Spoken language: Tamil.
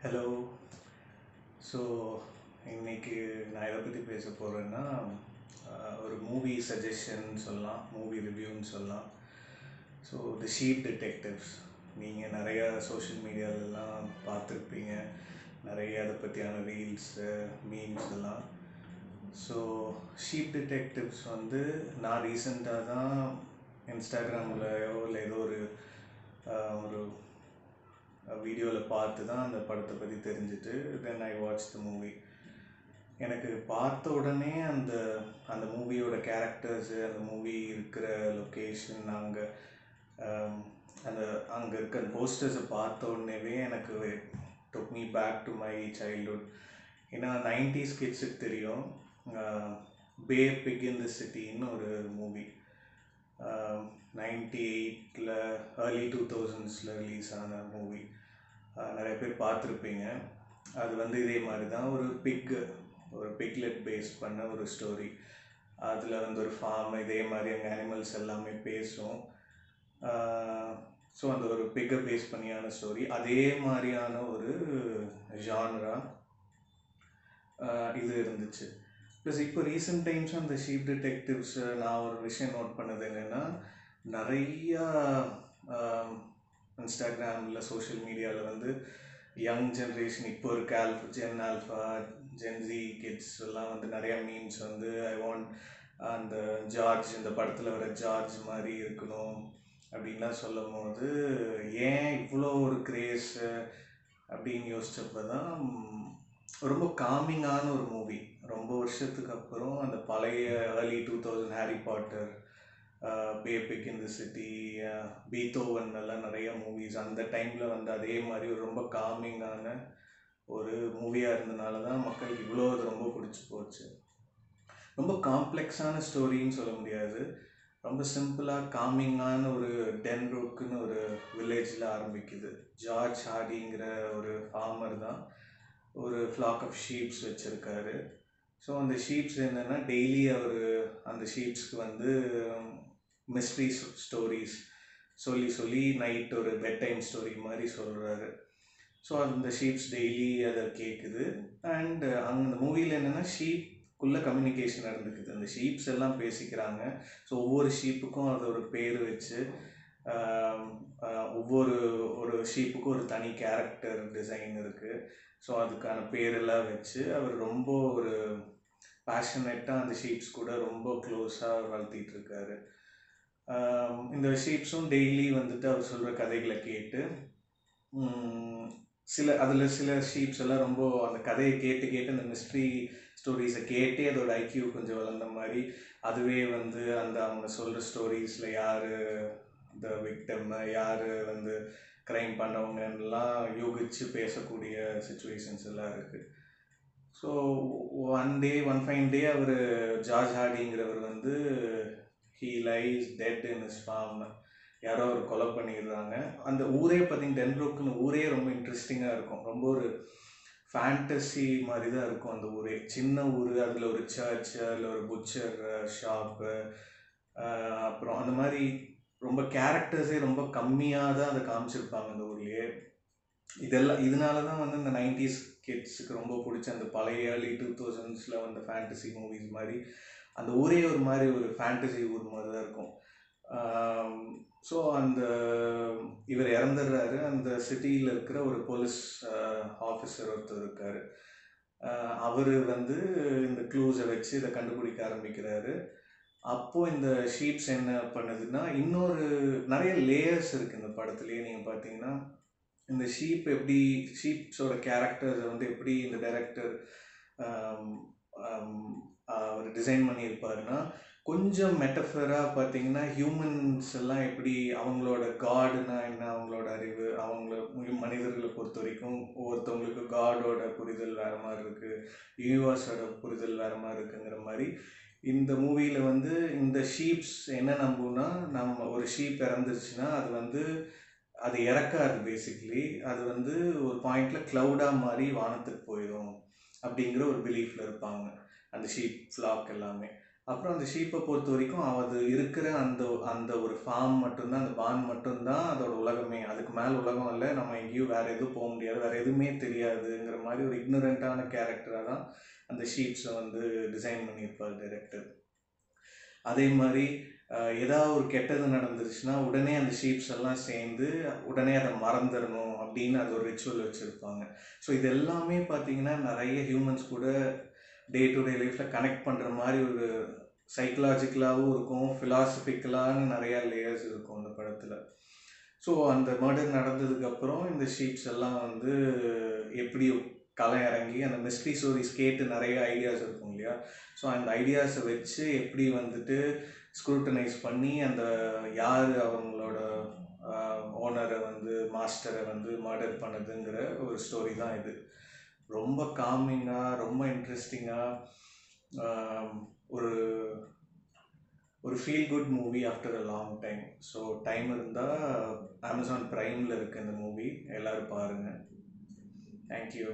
ஹலோ. ஸோ இன்னைக்கு நான் எதை பற்றி பேச போகிறேன்னா ஒரு மூவி சஜஷன் சொல்லலாம், மூவி ரிவ்யூன்னு சொல்லலாம். ஸோ தி ஷீப் டிடெக்டிவ்ஸ் நீங்கள் நிறையா சோஷியல் மீடியாலெலாம் பார்த்துருப்பீங்க, நிறைய அதை பற்றியான ரீல்ஸு மீம்ஸ் எல்லாம். ஸோ ஷீப் டிடெக்டிவ்ஸ் வந்து நான் ரீசெண்டாக தான் இன்ஸ்டாகிராம்லையோ இல்லை ஏதோ ஒரு ஒரு வீடியோவில் பார்த்து தான் அந்த படத்தை பற்றி தெரிஞ்சுட்டு தென் ஐ வாட்ச் த மூவி. எனக்கு பார்த்த உடனே அந்த அந்த மூவியோட கேரக்டர்ஸு, அந்த மூவி இருக்கிற லொக்கேஷன், அங்கே அந்த அங்கே இருக்க போஸ்டர்ஸை பார்த்த உடனேவே எனக்கு took me back to my childhood. ஏன்னா 90s கிட்ஸுக்கு தெரியும் பே பிக் இன் தி சிட்டின்னு ஒரு மூவி 98ல் ஏர்லி 2000s ரிலீஸ் ஆன மூவி. நிறைய பேர் பார்த்துருப்பீங்க. அது வந்து இதே மாதிரி தான் ஒரு பிக்லெட் பேஸ் பண்ண ஒரு ஸ்டோரி. அதில் வந்து ஒரு ஃபார்ம், இதே மாதிரி அங்கே அனிமல்ஸ் எல்லாமே பேசும். ஸோ அந்த ஒரு பிக்கை பேஸ் பண்ணியான ஸ்டோரி, அதே மாதிரியான ஒரு ஜான்ரா இது இருந்துச்சு. ப்ளஸ் இப்போ ரீசெண்ட் டைம்ஸ் அந்த ஷீப் டிடெக்டிவ்ஸ் நான் ஒரு விஷயம் நோட் பண்ணது என்னென்னா, நிறையா இன்ஸ்டாகிராமில் சோஷியல் மீடியாவில் வந்து யங் ஜென்ரேஷன் இப்போ இருக்க ஜென் ஆல்ஃபா, ஜென்ஸி கிட்ஸ் எல்லாம் வந்து நிறையா மீம்ஸ் வந்து ஐ வாண்ட் அந்த ஜார்ஜ், இந்த படத்தில் வர ஜார்ஜ் மாதிரி இருக்கணும் அப்படின்லாம் சொல்லும் போது ஏன் இவ்வளோ ஒரு கிரேஸு அப்படின்னு யோசிச்சப்போ தான் ரொம்ப காமிங்கான ஒரு மூவி. ரொம்ப வருஷத்துக்கு அப்புறம் அந்த பழைய early 2000 Harry Potter, Babe Pig in the City, Beethoven எல்லாம் நிறைய மூவிஸ் அந்த டைமில் வந்து அதே மாதிரி ஒரு ரொம்ப காமிங்கான ஒரு மூவியாக இருந்தனால தான் மக்களுக்கு இவ்வளோ அது ரொம்ப பிடிச்சி போச்சு. ரொம்ப காம்ப்ளெக்ஸான ஸ்டோரின்னு சொல்ல முடியாது, ரொம்ப சிம்பிளாக காமிங்கான ஒரு டென்ரோக்குன்னு ஒரு வில்லேஜில் ஆரம்பிக்குது. ஜார்ஜ் ஹார்டிங்கிற ஒரு ஃபார்மர் தான் ஒரு ஃப்ளாக் ஆஃப் ஷீப்ஸ் வச்சுருக்காரு. ஸோ அந்த ஷீப்ஸ் என்னென்னா டெய்லி அவர் அந்த ஷீப்ஸ்க்கு வந்து மிஸ்ட்ரி ஸ்டோரிஸ் சொல்லி நைட் ஒரு பெட் டைம் ஸ்டோரி மாதிரி சொல்கிறாரு. ஸோ அந்த ஷீப்ஸ் டெய்லி அதை கேட்குது. அண்ட் அந்த மூவியில் என்னென்னா ஷீப்புக்குள்ளே கம்யூனிகேஷன் நடந்துக்குது. அந்த ஷீப்ஸ் எல்லாம் பேசிக்கிறாங்க. ஸோ ஒவ்வொரு ஷீப்புக்கும் அது ஒரு பேர் வச்சு ஒரு ஷீப்புக்கும் ஒரு தனி கேரக்டர் டிசைன் இருக்குது. ஸோ அதுக்கான பேரெல்லாம் வச்சு அவர் ரொம்ப ஒரு பேஷனேட்டாக அந்த ஷீப்ஸ் கூட ரொம்ப க்ளோஸாக வளர்த்திட்டு இருக்காரு. இந்த ஷீப்ஸும் டெய்லி வந்துட்டு அவர் சொல்கிற கதைகளை கேட்டு சில ஷீப்ஸ் எல்லாம் ரொம்ப அந்த கதையை கேட்டு அந்த மிஸ்ட்ரி ஸ்டோரிஸை கேட்டே அதோட ஐக்கியூ கொஞ்சம் வளர்ந்த மாதிரி, அதுவே வந்து அந்த அவங்க சொல்கிற ஸ்டோரிஸில் யார் த விக்டம், யார் வந்து க்ரைம் பண்ணவங்கலாம் யூகிச்சு பேசக்கூடிய சுச்சுவேஷன்ஸ் எல்லாம் இருக்குது. ஸோ ஒன் ஃபைன் டே அவர் ஜார்ஜ் ஹார்டிங்கிறவர் வந்து he lies dead in his farm. யாரோ ஒரு கொலை பண்ணிடுறாங்க. அந்த ஊரே பார்த்திங்கன்னா டென்ரோக்குன்னு ஊரே ரொம்ப இன்ட்ரெஸ்டிங்காக இருக்கும். ரொம்ப ஒரு ஃபேண்டசி மாதிரி தான் இருக்கும் அந்த ஊரே. சின்ன ஊர், அதில் ஒரு சர்ச், அதில் ஒரு புட்சர் ஷாப்பு, அப்புறம் அந்த மாதிரி ரொம்ப கேரக்டர்ஸே ரொம்ப கம்மியாக தான் அதை காமிச்சிருப்பாங்க அந்த ஊர்லேயே. இதனால தான் வந்து இந்த 90s கிட்ஸுக்கு ரொம்ப பிடிச்ச அந்த பழைய ஏர்லி 2000s வந்த ஃபேண்டசி மூவிஸ் மாதிரி அந்த ஊரே ஒரு மாதிரி ஒரு ஃபேண்டசி ஊர் மாதிரி தான் இருக்கும். ஸோ அந்த இவர் இறந்துடுறாரு. அந்த சிட்டியில் இருக்கிற ஒரு போலீஸ் ஆஃபீஸர் ஒருத்தர் இருக்கார். அவர் வந்து இந்த க்ளூஸை வச்சு இதை கண்டுபிடிக்க ஆரம்பிக்கிறாரு. அப்போது இந்த ஷீப்ஸ் என்ன பண்ணுதுன்னா, இன்னொரு நிறைய லேயர்ஸ் இருக்குது இந்த படத்துலேயே. நீங்கள் பார்த்தீங்கன்னா இந்த ஷீப்ஸோட கேரக்டர்ஸை வந்து எப்படி இந்த டைரக்டர் அவர் டிசைன் பண்ணியிருப்பாருன்னா, கொஞ்சம் மெட்டஃபராக பார்த்தீங்கன்னா ஹியூமன்ஸ் எல்லாம் எப்படி அவங்களோட காடுனா என்ன, அவங்களோட அறிவு, மனிதர்களை பொறுத்த வரைக்கும் ஒவ்வொருத்தவங்களுக்கு காடோட புரிதல் வேறு மாதிரி இருக்குது, யூனிவர்ஸோட புரிதல் வேறு மாதிரி இருக்குங்கிற மாதிரி இந்த மூவியில் வந்து இந்த ஷீப்ஸ் என்ன நம்புன்னா, நம்ம ஒரு ஷீப் இறந்துருச்சுன்னா அது இறக்காது. பேசிக்கலி அது வந்து ஒரு பாயிண்டில் க்ளவுடாக மாதிரி வானத்துக்கு போயிடும் அப்படிங்கிற ஒரு பிலீஃபில் இருப்பாங்க அந்த ஷீப் ஃப்ளாக் எல்லாமே. அப்புறம் அந்த ஷீப்பை பொறுத்த வரைக்கும் அது இருக்கிற அந்த அந்த ஒரு ஃபார்ம் மட்டும்தான், அந்த பான் மட்டும்தான் அதோட உலகமே. அதுக்கு மேலே உலகம் இல்லை, நம்ம எங்கேயும் வேறு எதுவும் போக முடியாது, வேறு எதுவுமே தெரியாதுங்கிற மாதிரி ஒரு இக்னரண்ட்டான கேரக்டராக தான் அந்த ஷீப்ஸை வந்து டிசைன் பண்ணியிருப்பார் டைரக்டர். அதே மாதிரி ஏதாவது ஒரு கெட்டது நடந்துருச்சுன்னா உடனே அந்த ஷீப்ஸ் எல்லாம் சேர்ந்து உடனே அதை மறந்துடணும் அப்படின்னு அது ஒரு ரிச்சுவல் வச்சுருப்பாங்க. ஸோ இது எல்லாமே பார்த்தீங்கன்னா நிறைய ஹியூமன்ஸ் கூட டே டு டே லைஃப்பில் கனெக்ட் பண்ணுற மாதிரி ஒரு சைக்கலாஜிக்கலாகவும் இருக்கும், ஃபிலாசபிக்கலான நிறையா லேயர்ஸ் இருக்கும் அந்த படத்தில். ஸோ அந்த மர்டர் நடந்ததுக்கப்புறம் இந்த ஷீப்ஸ் எல்லாம் வந்து எப்படி களம் இறங்கி அந்த மிஸ்ட்ரி ஸ்டோரிஸ் கேட்டு நிறைய ஐடியாஸ் இருக்கும் இல்லையா, ஸோ அந்த ஐடியாஸை வச்சு எப்படி வந்துட்டு ஸ்க்ரூட்டனைஸ் பண்ணி அந்த யார் அவங்களோட ஓனரை வந்து மாஸ்டரை வந்து மர்டர் பண்ணதுங்கிற ஒரு ஸ்டோரி தான் இது. ரொம்ப காமிங்காக, ரொம்ப இன்ட்ரெஸ்டிங்காக, ஒரு ஒரு feel good movie after a long time. So time இருந்தால் அமேசான் ப்ரைமில் இருக்குது இந்த மூவி, எல்லோரும் பாருங்கள். தேங்க்யூ.